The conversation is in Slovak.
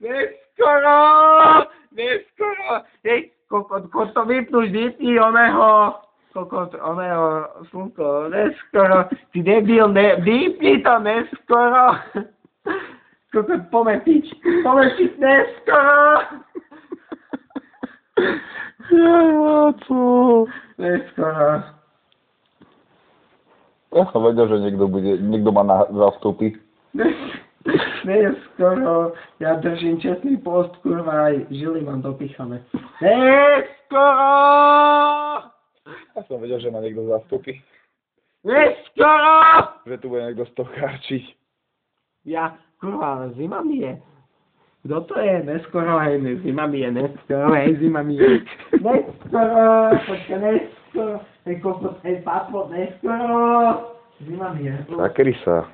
Neskoro! Neskoro! Hej, kokot, to vypni oného. Kokot, oného, slnko, neskoro. Ty debil, vypni to neskoro. Kokot, poďme pič, neskoro. Neskoro. Ja som vedel, že niekto ma zastúpi. Neskoro, ja držím čestný post, kurva, aj žily mám dopichané. Neskoro! Ja som vedel, že ma niekto zastúpi. Neskoro! Že tu bude niekto stochárčiť. Ja, kurva, zima mi je. Kto to je? Neskoro, hej, zima mi je, neskoro, hej, zima mi je. Neskoro, počka, neskoro, hej, kokos, hej, patvo, neskoro. Zima mi je. Zakry sa.